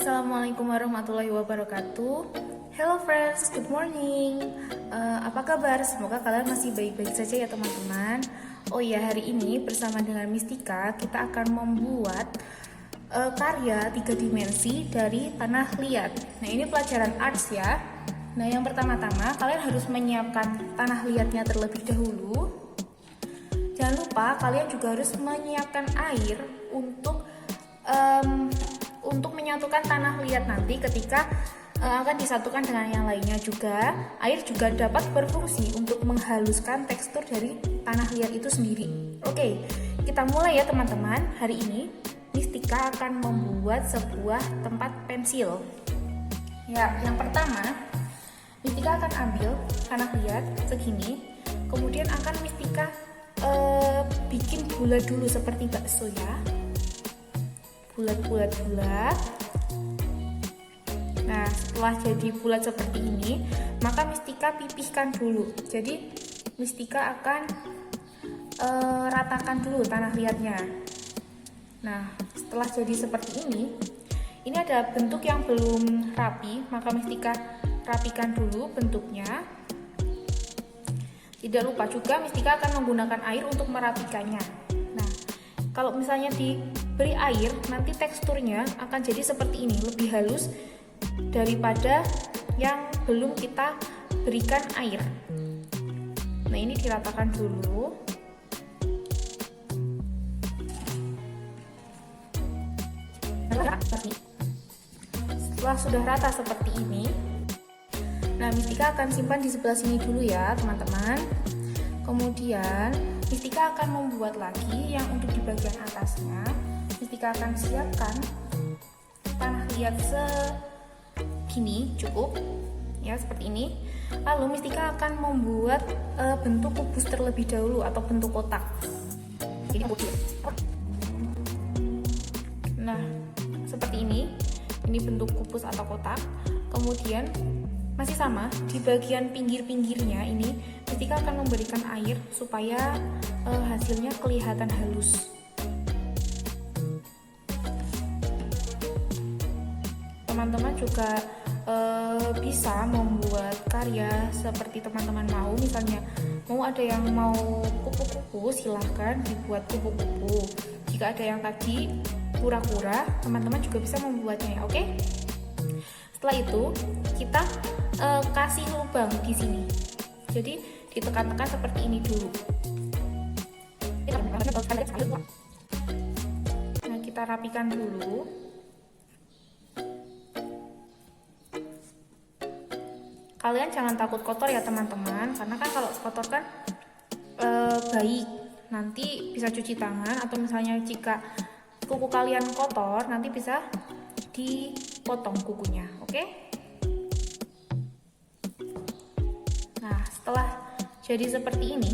Assalamualaikum warahmatullahi wabarakatuh. Hello friends, good morning. Apa kabar? Semoga kalian masih baik-baik saja ya teman-teman. Oh ya, hari ini bersama dengan Mistika kita akan membuat karya 3 dimensi dari tanah liat. Nah, ini pelajaran arts ya. Nah, yang pertama-tama kalian harus menyiapkan tanah liatnya terlebih dahulu. Jangan lupa kalian juga harus menyiapkan air untuk menyatukan tanah liat nanti ketika akan disatukan dengan yang lainnya juga. Air juga dapat berfungsi untuk menghaluskan tekstur dari tanah liat itu sendiri. Oke, kita mulai ya teman-teman. Hari ini Mistika akan membuat sebuah tempat pensil. Ya, yang pertama Mistika akan ambil tanah liat segini, kemudian akan Mistika bikin bulat dulu seperti bakso ya. Bulat. Nah, setelah jadi bulat seperti ini, maka Mistika pipihkan dulu. Jadi Mistika akan ratakan dulu tanah liatnya. Nah, setelah jadi seperti ini ada bentuk yang belum rapi, maka Mistika rapikan dulu bentuknya. Tidak lupa juga Mistika akan menggunakan air untuk merapikannya. Nah, kalau misalnya diberi air, nanti teksturnya akan jadi seperti ini, lebih halus daripada yang belum kita berikan air. Nah, ini diratakan dulu. Setelah sudah rata seperti ini, nah Mistika akan simpan di sebelah sini dulu ya teman-teman. Kemudian Mistika akan membuat lagi yang untuk di bagian atasnya. Mistika akan siapkan tanah liat segini cukup ya, seperti ini. Lalu Mistika akan membuat bentuk kubus terlebih dahulu atau bentuk kotak. Nah, seperti ini bentuk kubus atau kotak. Kemudian masih sama, di bagian pinggir-pinggirnya ini Mistika akan memberikan air supaya hasilnya kelihatan halus. Teman-teman juga bisa membuat karya seperti teman-teman mau. Misalnya mau ada yang mau kupu-kupu, silahkan dibuat kupu-kupu. Jika ada yang tadi kura-kura, teman-teman juga bisa membuatnya ya, oke? Setelah itu kita kasih lubang di sini. Jadi ditekan-tekan seperti ini dulu. Nah, kita rapikan dulu. Kalian jangan takut kotor ya teman-teman, karena kan kalau kotor kan baik, nanti bisa cuci tangan, atau misalnya jika kuku kalian kotor nanti bisa dipotong kukunya, oke? Nah, setelah jadi seperti ini,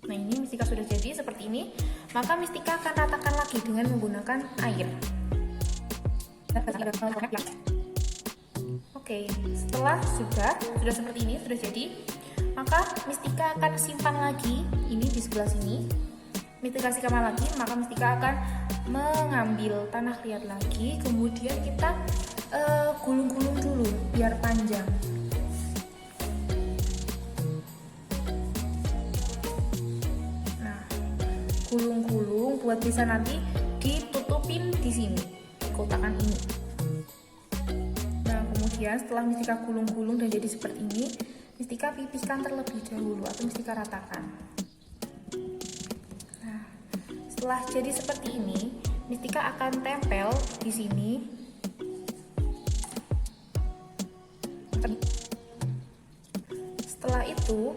nah ini Mistika sudah jadi seperti ini, maka Mistika akan ratakan lagi dengan menggunakan air. Oke, setelah sudah seperti ini, sudah jadi, maka Mistika akan simpan lagi ini di sebelah sini. Mistika simpan lagi, maka Mistika akan mengambil tanah liat lagi, kemudian kita gulung-gulung dulu biar panjang. Nah, gulung-gulung buat bisa nanti ditutupin di sini, di kotakan ini. Nah, kemudian setelah Mistika gulung-gulung dan jadi seperti ini, Mistika pipihkan terlebih dahulu atau Mistika ratakan. Nah, setelah jadi seperti ini, Mistika akan tempel di sini. Setelah itu,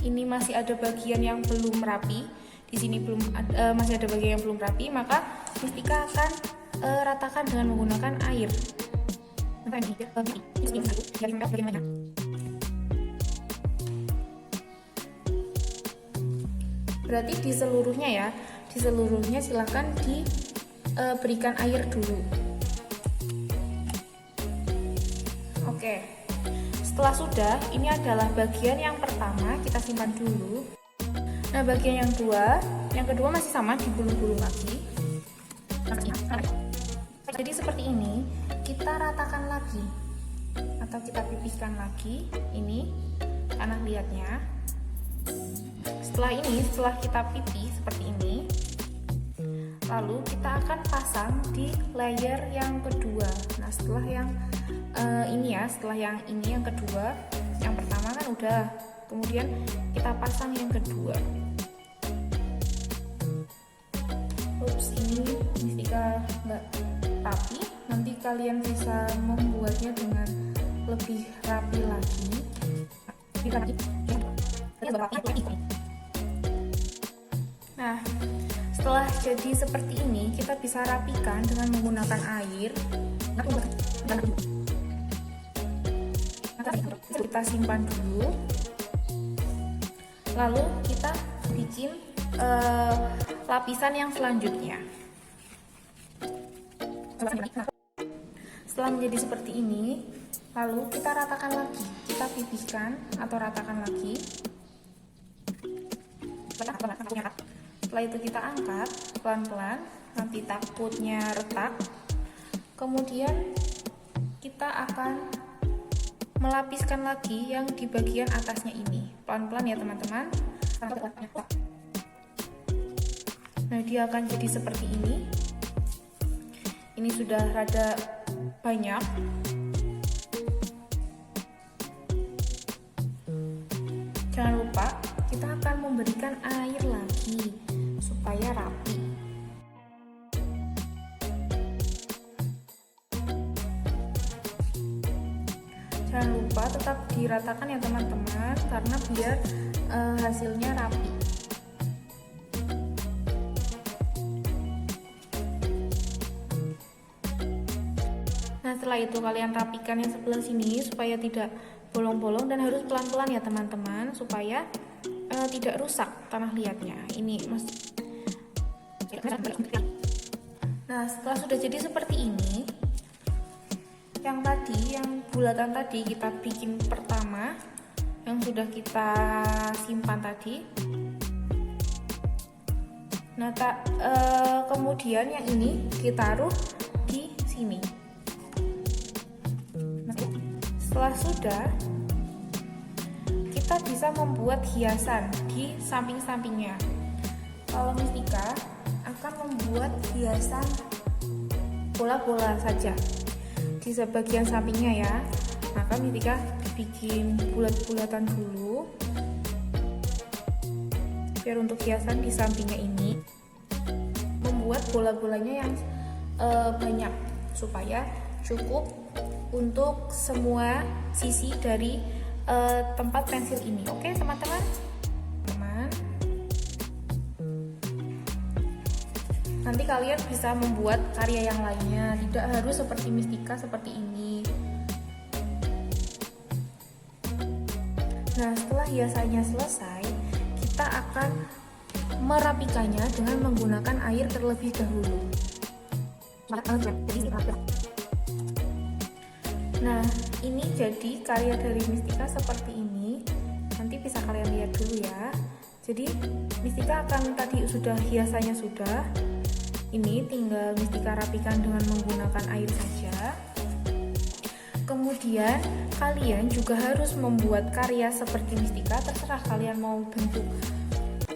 ini masih ada bagian yang belum rapi. Di sini masih ada bagian yang belum rapi, maka Mistika akan ratakan dengan menggunakan air. Berarti di seluruhnya ya, silahkan diberikan air dulu. Oke, setelah sudah, ini adalah bagian yang pertama, kita simpan dulu. Nah, bagian yang kedua masih sama, digulung-gulung lagi. Jadi seperti ini, kita ratakan lagi atau kita pipiskan lagi ini tanah liatnya. Setelah kita pipih seperti ini, lalu kita akan pasang di layer yang kedua. Nah, setelah yang yang kedua, yang pertama kan udah, kemudian kita pasang yang kedua. Ups, ini Mistika nggak rapi, nanti kalian bisa membuatnya dengan lebih rapi lagi. Nah, setelah jadi seperti ini, kita bisa rapikan dengan menggunakan air. Kita simpan dulu, lalu kita bikin lapisan yang selanjutnya. Setelah menjadi seperti ini, lalu kita ratakan lagi, kita pipihkan atau ratakan lagi. Setelah itu kita angkat pelan-pelan, nanti takutnya retak. Kemudian kita akan melapiskan lagi yang di bagian atasnya ini, pelan-pelan ya teman-teman. Nah, dia akan jadi seperti ini. Ini sudah rada banyak. Jangan lupa kita akan memberikan air lagi supaya rapi. Jangan lupa tetap diratakan ya teman-teman, karena biar hasilnya rapi. Nah, setelah itu kalian rapikan yang sebelah sini supaya tidak bolong-bolong, dan harus pelan-pelan ya teman-teman supaya tidak rusak tanah liatnya. Ini Mas. Nah, setelah sudah jadi seperti ini, yang bulatan tadi kita bikin pertama, yang sudah kita simpan tadi. Nah, kemudian yang ini kita taruh di sini. Setelah sudah, kita bisa membuat hiasan di samping-sampingnya. Kalau Mistika akan membuat hiasan bola-bola saja di sebagian sampingnya ya. Maka Mistika bikin bulat-bulatan dulu, biar untuk hiasan di sampingnya ini membuat bola-bolanya yang banyak, supaya cukup untuk semua sisi dari tempat pensil ini. Oke teman-teman. Nanti kalian bisa membuat karya yang lainnya, tidak harus seperti Mistika seperti ini. Nah, setelah hiasannya selesai, kita akan merapikannya dengan menggunakan air terlebih dahulu. Nah, ini jadi karya dari Mistika seperti ini. Nanti bisa kalian lihat dulu ya. Jadi Mistika akan, tadi sudah hiasannya sudah. Ini tinggal Mistika rapikan dengan menggunakan air saja. Kemudian kalian juga harus membuat karya seperti Mistika. Terserah kalian mau bentuk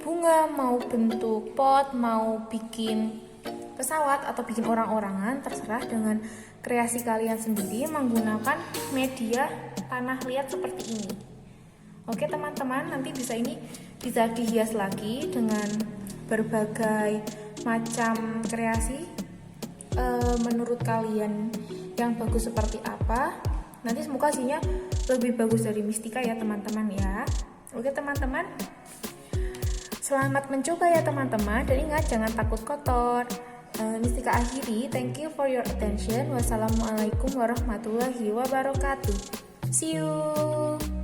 bunga, mau bentuk pot, mau bikin pesawat atau bikin orang-orangan, terserah dengan kreasi kalian sendiri menggunakan media tanah liat seperti ini. Oke teman-teman, nanti bisa dihias lagi dengan berbagai macam kreasi menurut kalian yang bagus seperti apa. Nanti semoga hasilnya lebih bagus dari Mistika ya teman-teman ya. Oke teman-teman, selamat mencoba ya teman-teman, dan ingat jangan takut kotor. Mistika akhiri, thank you for your attention. Wassalamualaikum warahmatullahi wabarakatuh. See you.